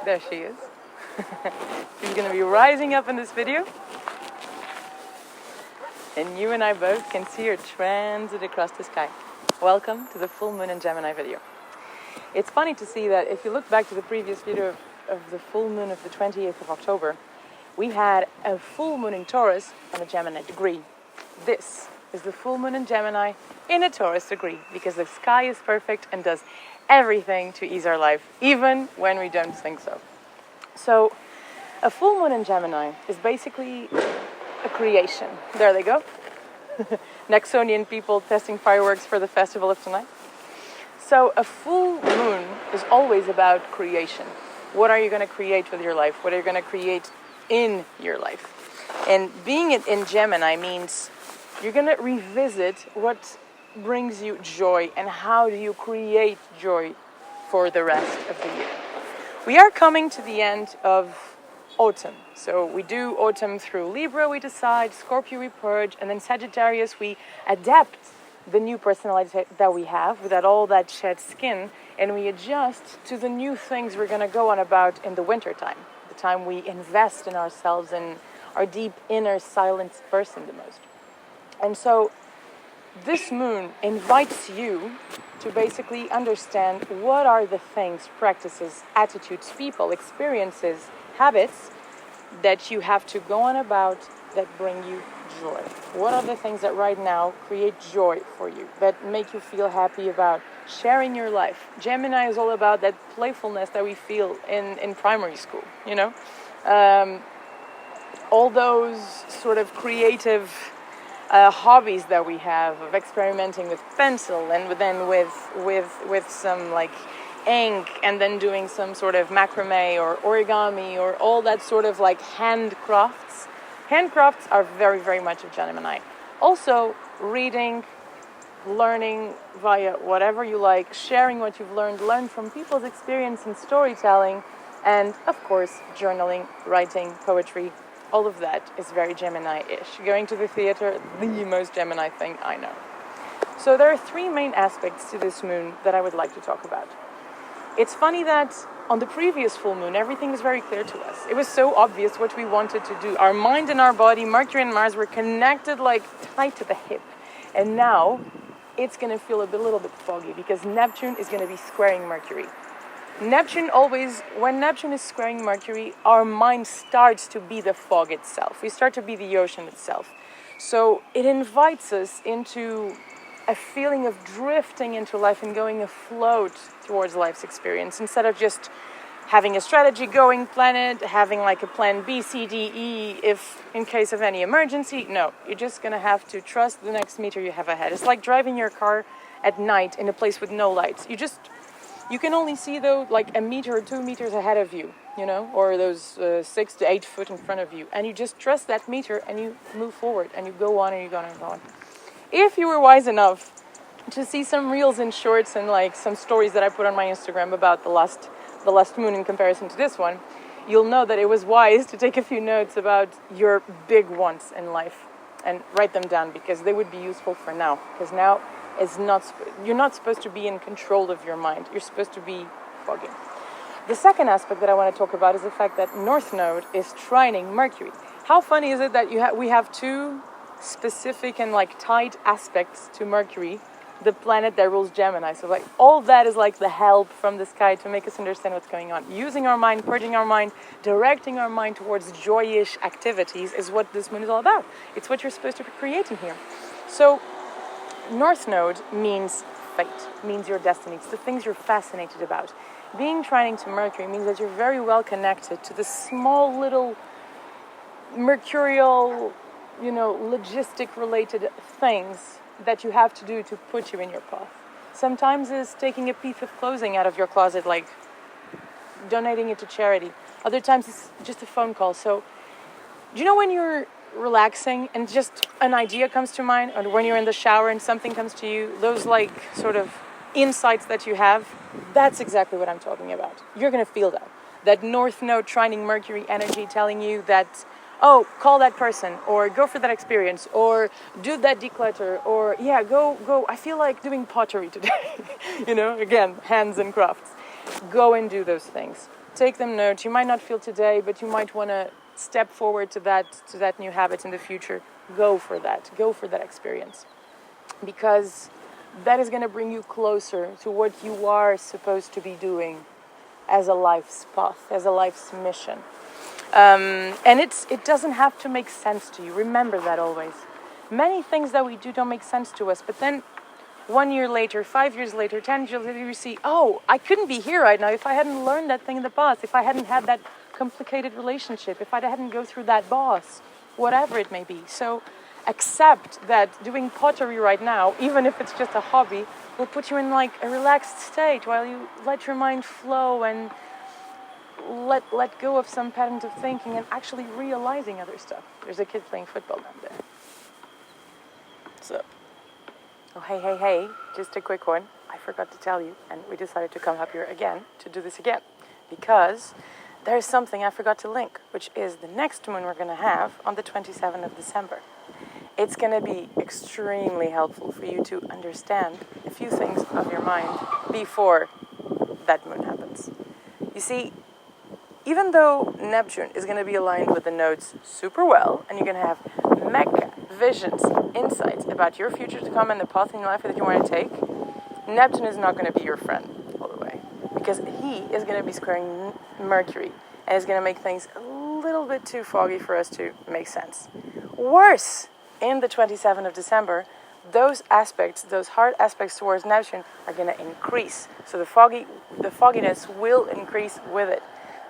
There she is. She's going to be rising up in this video. And you and I both can see her transit across the sky. Welcome to the full moon in Gemini video. It's funny to see that if you look back to the previous video of the full moon of the 28th of October, we had a full moon in Taurus on a Gemini degree. This is the full moon in Gemini in a Taurus degree, because the sky is perfect and does everything to ease our life, even when we don't think so. So, a full moon in Gemini is basically a creation. There they go. Nexonian people testing fireworks for the festival of tonight. So a full moon is always about creation. What are you going to create with your life? What are you going to create in your life? And being in Gemini means you're going to revisit what brings you joy and how do you create joy for the rest of the year. We are coming to the end of autumn. So we do autumn through Libra, we decide, Scorpio we purge, and then Sagittarius we adapt the new personality that we have without all that shed skin, and we adjust to the new things we're going to go on about in the winter time, the time we invest in ourselves and our deep inner silent person the most. And so this moon invites you to basically understand what are the things, practices, attitudes, people, experiences, habits that you have to go on about that bring you joy. What are the things that right now create joy for you, that make you feel happy about sharing your life? Gemini is all about that playfulness that we feel in primary school, you know? All those sort of creative hobbies that we have of experimenting with pencil and then with some like ink, and then doing some sort of macrame or origami or all that sort of like handcrafts. Handcrafts are very, very much of Gemini. Also, reading, learning via whatever you like, sharing what you've learn from people's experience and storytelling, and of course, journaling, writing, poetry, all of that is very Gemini-ish. Going to the theater, the most Gemini thing I know. So there are three main aspects to this moon that I would like to talk about. It's funny that on the previous full moon, everything was very clear to us. It was so obvious what we wanted to do. Our mind and our body, Mercury and Mars, were connected like tight to the hip. And now it's going to feel a little bit foggy because Neptune is going to be squaring Mercury. When Neptune is squaring Mercury, our mind starts to be the fog itself. We start to be the ocean itself. So it invites us into a feeling of drifting into life and going afloat towards life's experience, instead of just having a strategy going, plan it, having like a plan B, C, D, E, if in case of any emergency. No, you're just going to have to trust the next meter you have ahead. It's like driving your car at night in a place with no lights. You can only see though like a meter or 2 meters ahead of you, you know, or those 6 to 8 foot in front of you, and you just trust that meter and you move forward and you go on and you go on and go on. If you were wise enough to see some reels and shorts and like some stories that I put on my Instagram about the last moon in comparison to this one, you'll know that it was wise to take a few notes about your big wants in life and write them down, because they would be useful for now. Because now you're not supposed to be in control of your mind. You're supposed to be fogging. The second aspect that I want to talk about is the fact that North Node is trining Mercury. How funny is it that we have two specific and like tight aspects to Mercury, the planet that rules Gemini? So like all that is like the help from the sky to make us understand what's going on. Using our mind, purging our mind, directing our mind towards joyous activities is what this moon is all about. It's what you're supposed to be creating here. So North Node means fate, means your destiny. It's the things you're fascinated about. Being trining to Mercury means that you're very well connected to the small little mercurial, you know, logistic related things that you have to do to put you in your path. Sometimes it's taking a piece of clothing out of your closet, like donating it to charity. Other times it's just a phone call. So do you know when you're relaxing and just an idea comes to mind, or when you're in the shower and something comes to you, those like sort of insights that you have? That's exactly what I'm talking about. You're going to feel that North Node trining Mercury energy telling you that, oh, call that person, or go for that experience, or do that declutter, or yeah, go. I feel like doing pottery today. You know, again, hands and crafts. Go and do those things. take them note. You might not feel today, but you might want to step forward to that new habit in the future. Go for that. Go for that experience. Because that is going to bring you closer to what you are supposed to be doing as a life's path, as a life's mission. And it doesn't have to make sense to you. Remember that always. Many things that we do don't make sense to us, but then 1 year later, 5 years later, 10 years later, you see, oh, I couldn't be here right now if I hadn't learned that thing in the past, if I hadn't had that complicated relationship, if I hadn't go through that boss, whatever it may be. So accept that doing pottery right now, even if it's just a hobby, will put you in like a relaxed state while you let your mind flow and let go of some patterns of thinking and actually realizing other stuff. There's a kid playing football down there. So, oh, hey, just a quick one. I forgot to tell you, and we decided to come up here again to do this again, because there's something I forgot to link, which is the next moon we're going to have on the 27th of December. It's going to be extremely helpful for you to understand a few things of your mind before that moon happens. You see, even though Neptune is going to be aligned with the nodes super well, and you're going to have mega visions, insights about your future to come and the path in your life that you want to take, Neptune is not going to be your friend all the way, because he is going to be squaring Mercury, and is going to make things a little bit too foggy for us to make sense. Worse, in the 27th of December, those aspects, those hard aspects towards Neptune are going to increase. So the fogginess will increase with it.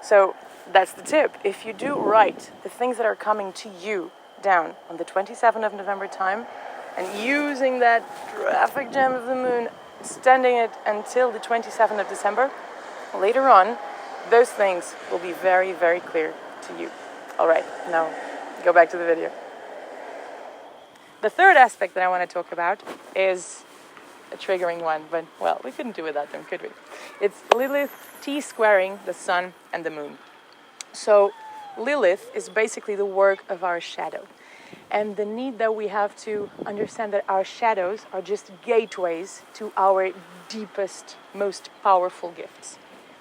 So that's the tip. If you do right, the things that are coming to you down on the 27th of November time, and using that traffic jam of the moon, extending it until the 27th of December, later on, those things will be very, very clear to you. All right, now go back to the video. The third aspect that I want to talk about is a triggering one, but, well, we couldn't do without them, could we? It's Lilith T-squaring the sun and the moon. So Lilith is basically the work of our shadow. And the need that we have to understand that our shadows are just gateways to our deepest, most powerful gifts.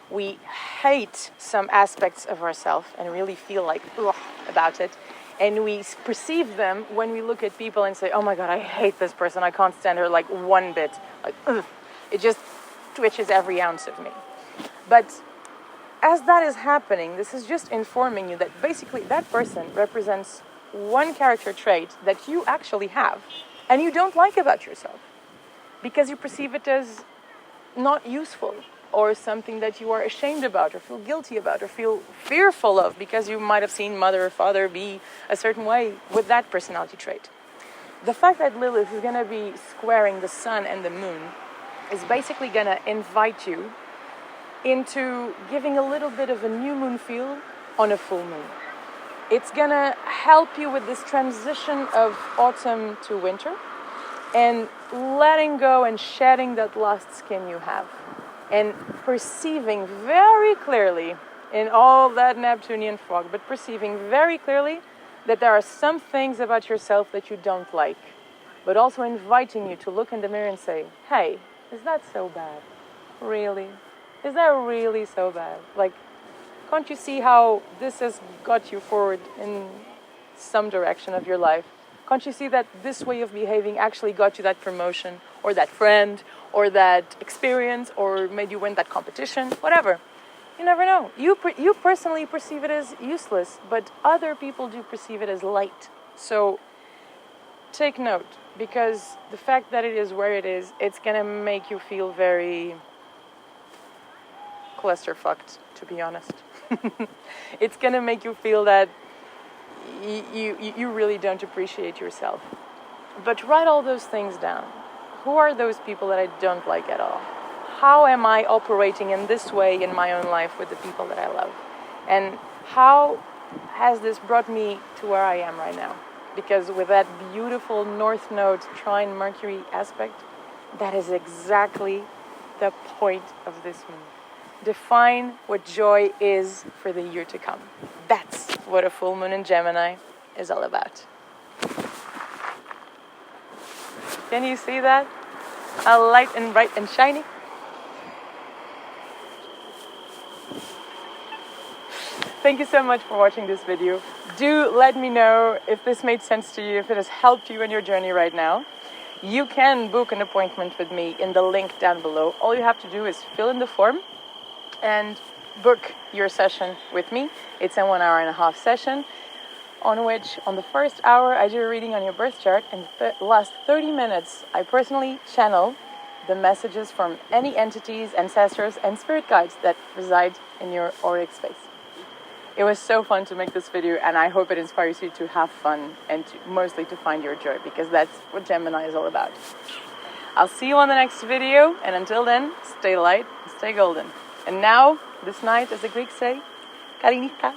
We hate some aspects of ourselves and really feel like, ugh, about it. And we perceive them when we look at people and say, oh my God, I hate this person. I can't stand her like one bit. Like, ugh. It just twitches every ounce of me. But as that is happening, this is just informing you that basically that person represents one character trait that you actually have and you don't like about yourself because you perceive it as not useful, or something that you are ashamed about or feel guilty about or feel fearful of because you might have seen mother or father be a certain way with that personality trait. The fact that Lilith is going to be squaring the sun and the moon is basically going to invite you into giving a little bit of a new moon feel on a full moon. It's going to help you with this transition of autumn to winter and letting go and shedding that last skin you have. And perceiving very clearly in all that Neptunian fog, but perceiving very clearly that there are some things about yourself that you don't like, but also inviting you to look in the mirror and say, hey, is that so bad? Really? Is that really so bad? Like, can't you see how this has got you forward in some direction of your life? Can't you see that this way of behaving actually got you that promotion, or that friend, or that experience, or made you win that competition, whatever? You never know. You personally perceive it as useless, but other people do perceive it as light. So take note, because the fact that it is where it is, it's going to make you feel very clusterfucked, to be honest. It's going to make you feel that you really don't appreciate yourself. But write all those things down. Who are those people that I don't like at all? How am I operating in this way in my own life with the people that I love? And how has this brought me to where I am right now? Because with that beautiful North Node trine Mercury aspect, that is exactly the point of this moon. Define what joy is for the year to come. That's what a full moon in Gemini is all about. Can you see that? How light and bright and shiny? Thank you so much for watching this video. Do let me know if this made sense to you, if it has helped you in your journey right now. You can book an appointment with me in the link down below. All you have to do is fill in the form and book your session with me. It's a 1.5 hour session on which on the first hour I do a reading on your birth chart, and the last 30 minutes I personally channel the messages from any entities, ancestors and spirit guides that reside in your auric space. It was so fun to make this video, and I hope it inspires you to have fun and mostly to find your joy, because that's what Gemini is all about. I'll see you on the next video, and until then, stay light and stay golden. And now, this night, as the Greeks say, Kalinika.